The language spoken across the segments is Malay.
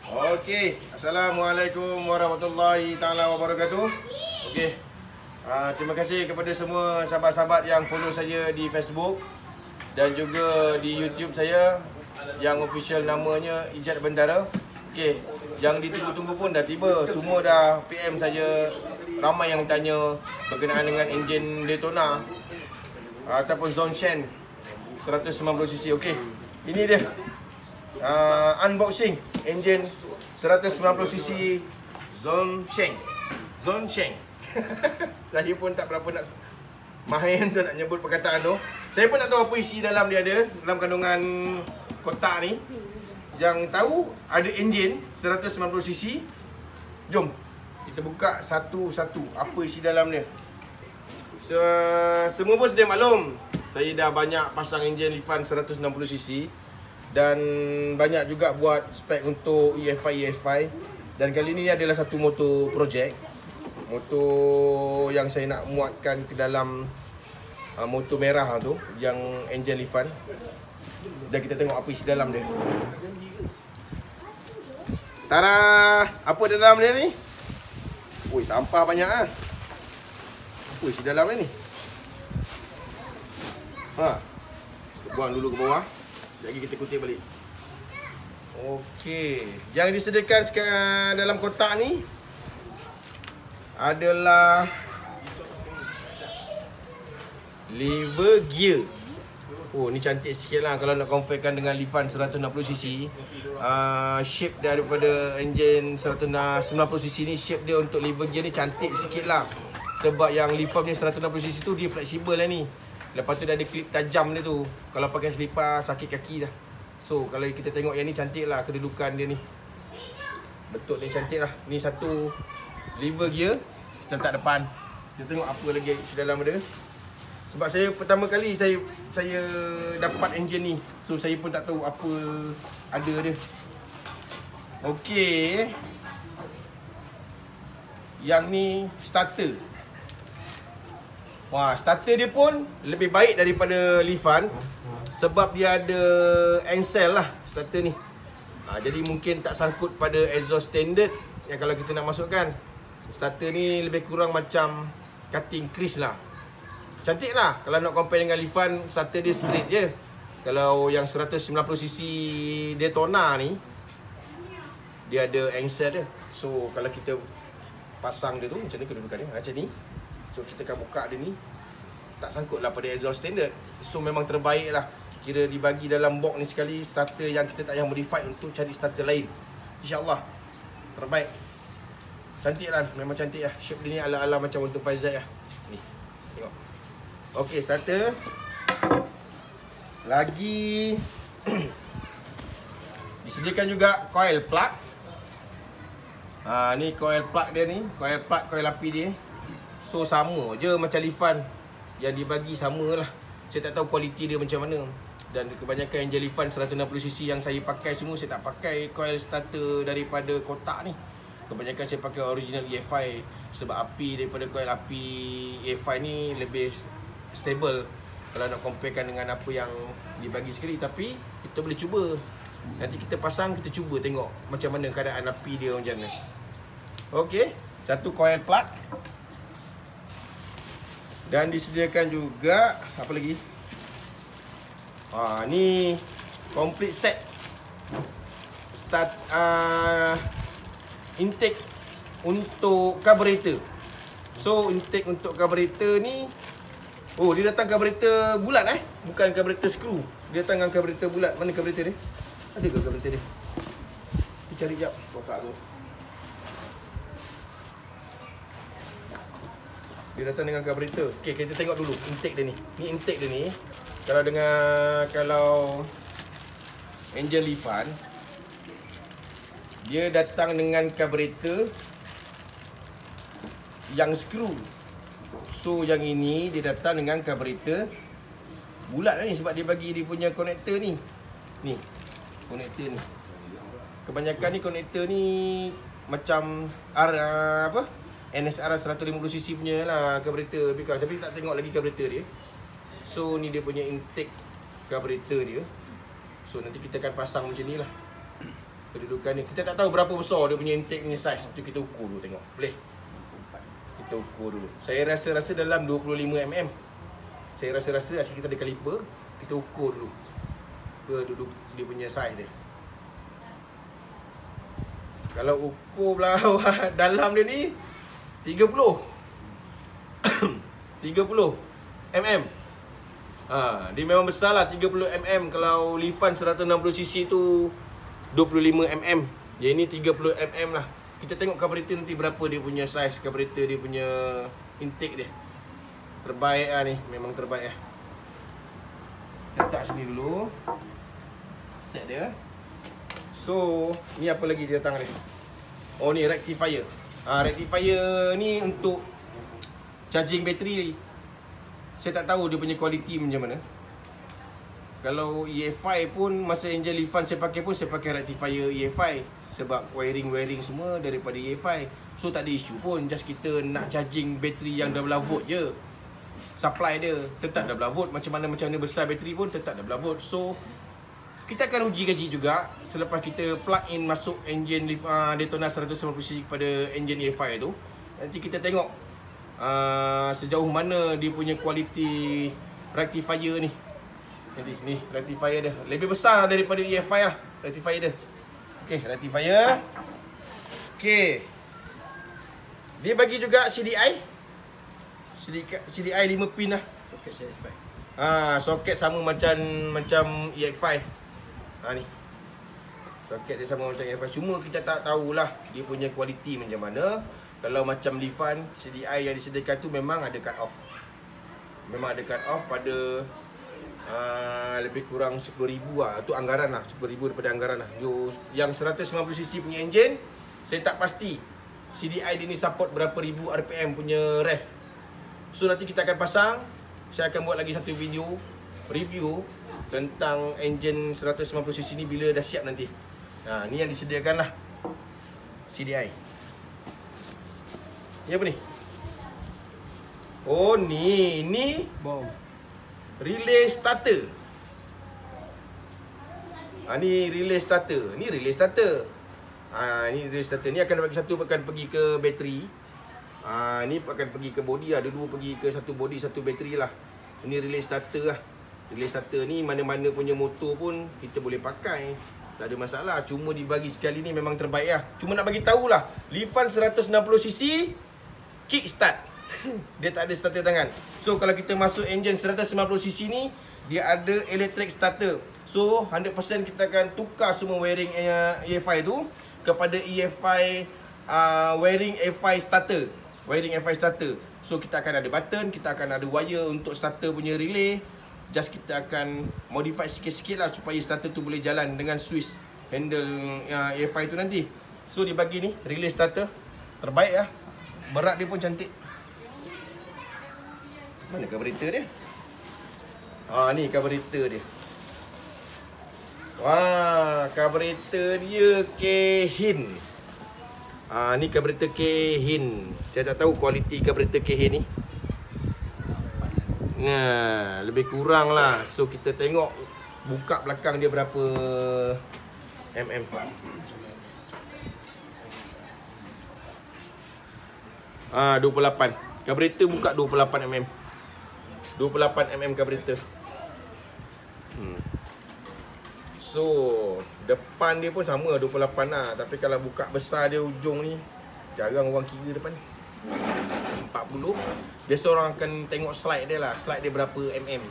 Okey, Assalamualaikum warahmatullahi taala wabarakatuh. Okey. Terima kasih kepada semua sahabat-sahabat yang follow saya di Facebook dan juga di YouTube saya yang official namanya Ijat Bendara. Okey, yang ditunggu-tunggu pun dah tiba. Semua dah PM saya. Ramai yang tanya berkenaan dengan enjin Daytona ataupun Zhongsheng 190cc. Okey. Ini dia. Unboxing enjin 190cc Zhongsheng. Saya pun tak berapa nak mahir tu nak nyebut perkataan tu. Saya pun tak tahu apa isi dalam dia ada, dalam kandungan kotak ni. Yang tahu ada enjin 190cc. Jom kita buka satu-satu apa isi dalam dia. Semua pun sedia maklum, saya dah banyak pasang enjin Lifan 160cc dan banyak juga buat spek untuk EFI. Dan kali ni adalah satu motor projek. Motor yang saya nak muatkan ke dalam motor merah tu, yang enjin Lifan. Dan kita tengok apa isi dalam dia. Tada! Apa dalam dia ni? Ui, sampah banyak ah. Apa isi dalam dia ni? Kita buang dulu ke bawah. Sekejap lagi kita kutip balik. Okey, yang disediakan sekarang dalam kotak ni adalah lever gear. Oh, ni cantik sikit lah kalau nak comparekan dengan Lifan 160cc. Shape daripada enjin 190cc ni, shape dia untuk lever gear ni cantik sikit lah. Sebab yang Lifan ni 160cc tu dia fleksibel lah ni. Lepas tu dia ada klip tajam dia tu. Kalau pakai selipar sakit kaki dah. So kalau kita tengok yang ni cantik lah kedudukan dia ni. Betul ni cantik lah. Ni satu lever gear. Kita letak depan. Kita tengok apa lagi di dalam dia. Sebab saya pertama kali saya dapat enjin ni. So saya pun tak tahu apa ada dia. Okey. Yang ni starter. Wah, starter dia pun lebih baik daripada Lifan sebab dia ada encel lah starter ni. Jadi mungkin tak sangkut pada exhaust standard yang kalau kita nak masukkan. Starter ni lebih kurang macam cutting crease lah. Cantik lah kalau nak compare dengan Lifan, starter dia straight je. Kalau yang 190cc Daytona ni dia ada encel dia. So kalau kita pasang dia tu macam ni kedudukannya, macam ni. So kita akan buka dia ni, tak sangkut lah pada exhaust standard. So memang terbaik lah. Kira dibagi dalam box ni sekali starter yang kita tak payah modify untuk cari starter lain. InsyaAllah terbaik. Cantik lah, memang cantik lah. Shape dia ni ala-ala macam untuk Faizal lah. Ni, tengok. Okey, starter. Lagi disediakan juga coil plug. Ni coil plug dia ni, coil plug, coil api dia. So sama je macam Lifan. Yang dibagi sama lah. Saya tak tahu kualiti dia macam mana. Dan kebanyakan enjin Lifan 160cc yang saya pakai semua, saya tak pakai coil starter daripada kotak ni. Kebanyakan saya pakai original EFI. Sebab api daripada coil api EFI ni lebih stable kalau nak comparekan dengan apa yang dibagi sekali. Tapi kita boleh cuba. Nanti kita pasang, kita cuba tengok macam mana keadaan api dia macam mana. Okey, satu coil plug. Dan disediakan juga apa lagi? Ni complete set start intake untuk carburetor. So intake untuk carburetor ni, oh dia datang carburetor bulat bukan carburetor screw. Dia datang dengan carburetor bulat. Mana carburetor dia? Ada ke carburetor dia? Kita cari jap kotak tu. Dia datang dengan carburetor. Okey, kita tengok dulu intake dia ni. Ni intake dia ni. Kalau enjin Lifan dia datang dengan carburetor yang screw. So yang ini dia datang dengan carburetor bulat ni sebab dia bagi dia punya konektor ni. Ni konektor ni. Kebanyakan ni konektor ni macam NSR 150cc punya lah carburetor. Tapi tak tengok lagi carburetor dia. So ni dia punya intake carburetor dia. So nanti kita akan pasang macam ni lah. Kedudukan ni. Kita tak tahu berapa besar dia punya intake punya saiz. Tu kita ukur dulu tengok. Boleh? Kita ukur dulu. Saya rasa dalam 25 mm. Saya rasa asyik kita ada kaliper. Kita ukur dulu keduduk dia punya saiz dia. Kalau ukur belah dalam dia ni 30 mm. Dia memang besar lah 30 mm. Kalau Lifan 160cc tu 25 mm. Yang ni 30 mm lah. Kita tengok carburetor nanti berapa dia punya saiz carburetor, dia punya intake dia. Terbaik lah ni, memang terbaik lah. Kita letak sini dulu. Set dia. So, ni apa lagi dia datang ni? Oh ni rectifier. Rectifier ni untuk charging bateri. Saya tak tahu dia punya kualiti macam mana. Kalau EFI pun, masa engine Lifan saya pakai pun, saya pakai rectifier EFI. Sebab wiring semua daripada EFI. So tak ada isu pun, just kita nak charging bateri yang 12 volt je. Supply dia tetap 12 volt, macam mana besar bateri pun tetap 12 volt. So kita akan uji kaji juga selepas kita plug in masuk engine Daytona 190cc kepada engine EFI tu. Nanti kita tengok sejauh mana dia punya kualiti rectifier ni. Nanti ni rectifier dia lebih besar daripada EFI lah, rectifier dia. Okey, rectifier. Okey. Dia bagi juga CDI 5 pin lah. Soket satisfy. Soket sama macam EX5. Ni. Soket dia sama macam EX5. Cuma kita tak tahulah dia punya kualiti macam mana. Kalau macam Lifan, CDI yang disediakan tu memang ada cut off. Memang ada cut off pada lebih kurang 10,000 lah. Itu anggaran lah, 10,000 daripada anggaran lah. Yang 190cc punya engine, saya tak pasti CDI dia ni support berapa ribu RPM punya ref. So nanti kita akan pasang. Saya akan buat lagi satu video review tentang engine 190cc ni bila dah siap nanti. Ni yang disediakan lah, CDI. Ni apa ni? Oh ni Bom. relay starter. Ni relay starter. Ni relay starter. Ni relay starter. Ni akan bagi satu akan pergi ke bateri. Ni akan pergi ke body lah. Dua pergi ke satu body, satu bateri lah. Ini relay starter lah. Relay starter ni mana-mana punya motor pun kita boleh pakai. Tak ada masalah. Cuma dibagi sekali ni memang terbaik lah. Cuma nak bagi tahulah, Lifan 160cc kickstart. Dia tak ada starter tangan. So kalau kita masuk engine 190cc ni, dia ada electric starter. So 100% kita akan tukar semua wiring EFI tu kepada EFI wiring EFI starter. Wiring EFI starter. So kita akan ada button, kita akan ada wire untuk starter punya relay. Just kita akan modify sikit-sikit lah supaya starter tu boleh jalan dengan switch handle EFI tu nanti. So dia bagi ni relay starter. Terbaik lah. Berat dia pun cantik. Mana carburetor dia? Ni carburetor dia. Wah, carburetor dia Kehin. Ni carburetor Kehin. Saya tak tahu kualiti carburetor Kehin ni. Lebih kurang lah. So kita tengok buka belakang dia berapa mm. Ah, 28. Carburetor buka 28 mm. 28 mm carburetor. So, depan dia pun sama 28 lah. Tapi kalau buka besar dia ujung ni, jarang orang kira depan ni. 40. Biasa orang akan tengok slide dia lah. Slide dia berapa mm.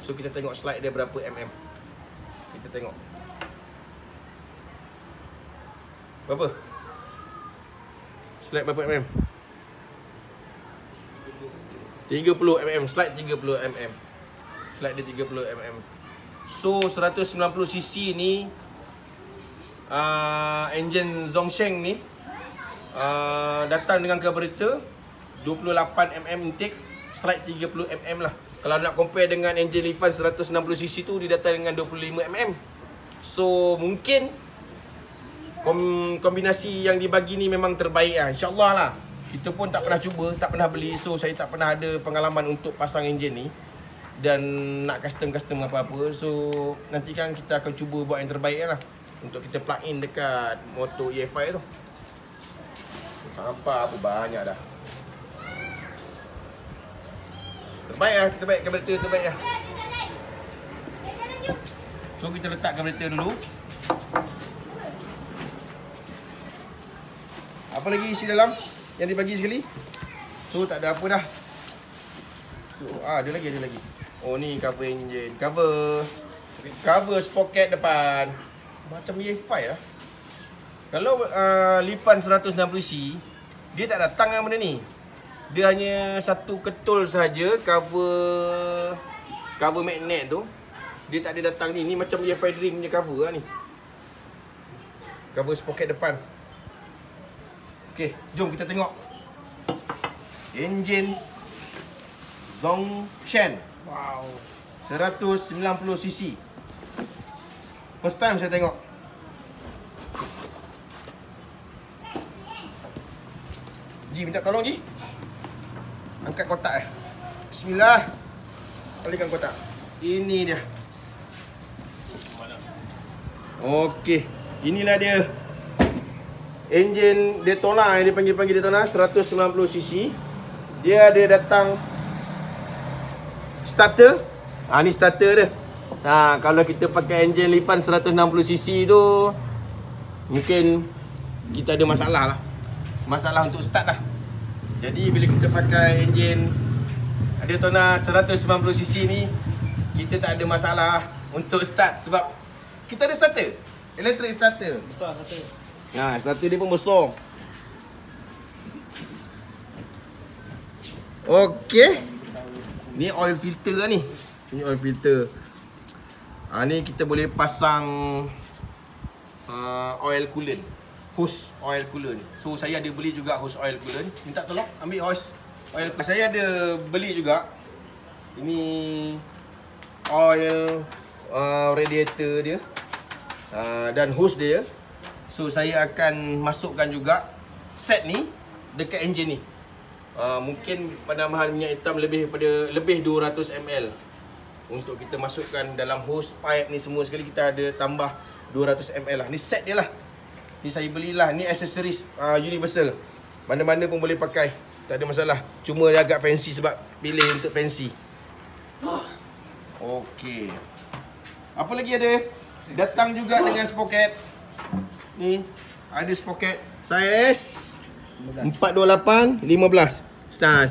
So, kita tengok slide dia berapa mm. Kita tengok. Berapa? Slide berapa mm? 30 mm. Slide 30 mm. Slide dia 30 mm. So 190cc ni engine Zhongsheng ni datang dengan carburetor 28 mm intake, slide 30 mm lah. Kalau nak compare dengan engine Lifan 160cc tu, dia datang dengan 25 mm. So mungkin kombinasi yang dibagi ni memang terbaik lah, insyaAllah lah. Kita pun tak pernah cuba, tak pernah beli. So saya tak pernah ada pengalaman untuk pasang enjin ni dan nak custom apa-apa. So nanti kan kita akan cuba buat yang terbaik lah. untuk kita plug in dekat motor EFI tu. Sampah apa banyak dah. Terbaik lah, kita baik karburator terbaik lah. So kita letak karburator dulu. Apa lagi isi dalam yang dibagi sekali? So tak ada apa dah. So ada lagi. Oh ni cover enjin, cover sprocket depan. Macam EFI lah. Kalau Lifan 160cc, dia tak datang dengan benda ni. Dia hanya satu ketul saja cover magnet tu. Dia tak ada datang ni. Ni macam EFI Dream punya cover lah ni. Cover sprocket depan. Okey, jom kita tengok enjin Zhongshan. Wow. 190cc. First time saya tengok. Ji, minta tolong Ji. Angkat kotak Bismillah. Alihkan kotak. Ini dia. Okey. Inilah dia. Enjin Daytona yang dipanggil Daytona 190cc. Dia ada datang starter. Ni starter dia. Kalau kita pakai enjin Lifan 160cc tu, mungkin kita ada masalah lah. Masalah untuk start lah. Jadi bila kita pakai enjin Daytona 190cc ni, kita tak ada masalah untuk start sebab kita ada starter. Electric starter. Besar starter. Starter dia pun besar. Okey. Ni oil filter lah ni. Ni oil filter. Ni kita boleh pasang oil coolant. Hose oil coolant. So saya ada beli juga hose oil coolant. Minta tolong ambil hose oil coolant. Saya ada beli juga. Ini oil radiator dia. Dan hose dia. So saya akan masukkan juga set ni dekat enjin ni. Mungkin penambahan minyak hitam lebih 200 ml. Untuk kita masukkan dalam hose pipe ni semua sekali kita ada tambah 200 ml lah. Ni set dia lah. Ni saya belilah. Ni accessories universal. Mana-mana pun boleh pakai. Tak ada masalah. Cuma dia agak fancy sebab pilih untuk fancy. Okey. Apa lagi ada? Datang juga dengan sprocket. Ni ada sprocket saiz 428 15.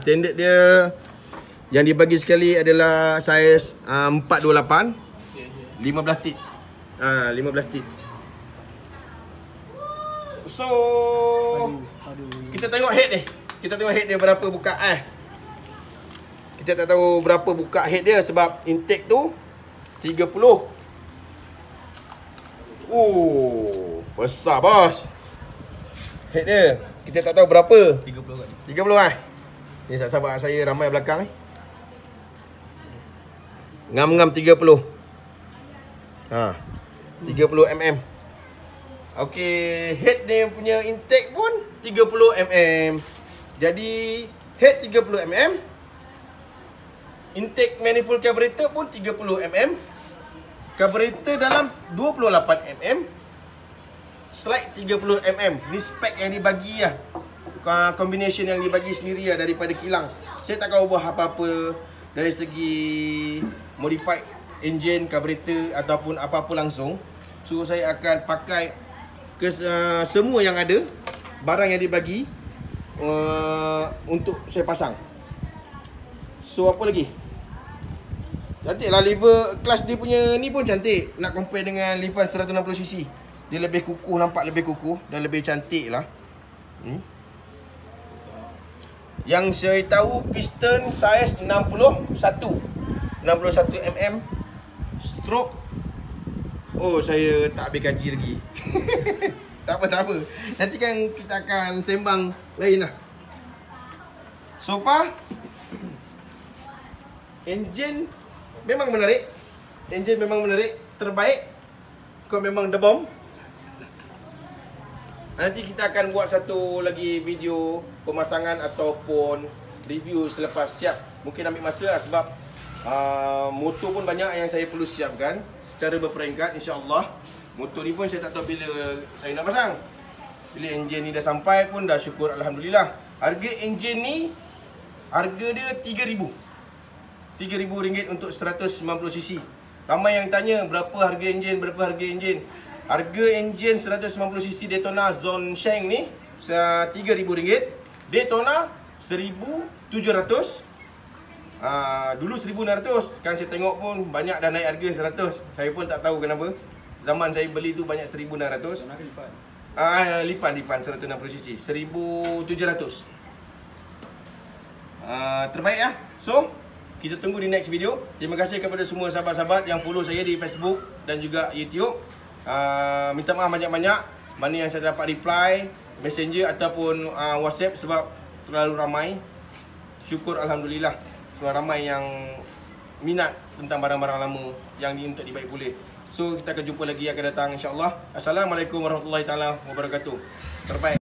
Standard dia yang dibagi sekali adalah saiz 428 15 tits. 15 tits. So kita tengok head ni. Kita tengok head dia berapa buka Kita tak tahu berapa buka head dia sebab intake tu 30. Oh, besar bos. Head dia. Kita tak tahu berapa. 30 kat ni. 30 Ni sahabat saya ramai belakang ni. Ngam-ngam 30. 30 mm. Okey, head dia punya intake pun 30 mm. Jadi head 30 mm. Intake manifold carburetor pun 30 mm. Carburetor dalam 28 mm. Slide 30 mm. Ni spek yang dibagi lah. Combination yang dibagi sendiri lah daripada kilang. Saya tak akan ubah apa-apa dari segi modified engine, carburetor ataupun apa-apa langsung. So saya akan pakai semua yang ada, barang yang dibagi untuk saya pasang. So apa lagi? Cantik lah lever clutch dia punya ni pun cantik. Nak compare dengan Lifan 160cc, dia lebih kukuh, nampak lebih kukuh dan lebih cantik lah. Yang saya tahu piston saiz 61 mm. Stroke, oh saya tak habis kaji lagi. Tak apa. Nanti kan kita akan sembang lain lah. So far enjin memang menarik. Enjin memang menarik. Terbaik. Kau memang the bomb. Nanti kita akan buat satu lagi video pemasangan ataupun review selepas siap. Mungkin ambil masa lah sebab motor pun banyak yang saya perlu siapkan secara berperingkat, insya-Allah. Motor ni pun saya tak tahu bila saya nak pasang. Bila enjin ni dah sampai pun dah syukur alhamdulillah. Harga enjin ni, harga dia RM3,000. RM3,000 untuk 190cc. Ramai yang tanya berapa harga enjin, Harga enjin 190cc Daytona Zone Shank ni RM3,000. Daytona RM1,700. Dulu RM1,600. Kan saya tengok pun banyak dah naik harga RM100. Saya pun tak tahu kenapa. Zaman saya beli tu banyak RM1,600. Lifan 160cc RM1,700. Terbaik lah. So, kita tunggu di next video. Terima kasih kepada semua sahabat-sahabat yang follow saya di Facebook dan juga YouTube. Minta maaf banyak-banyak mana yang saya dapat reply Messenger ataupun WhatsApp sebab terlalu ramai. Syukur alhamdulillah sebab ramai yang minat tentang barang-barang lama yang ni untuk dibaik pulih. So kita akan jumpa lagi akan datang insya-Allah. Assalamualaikum warahmatullahi taala wabarakatuh. Terbaik.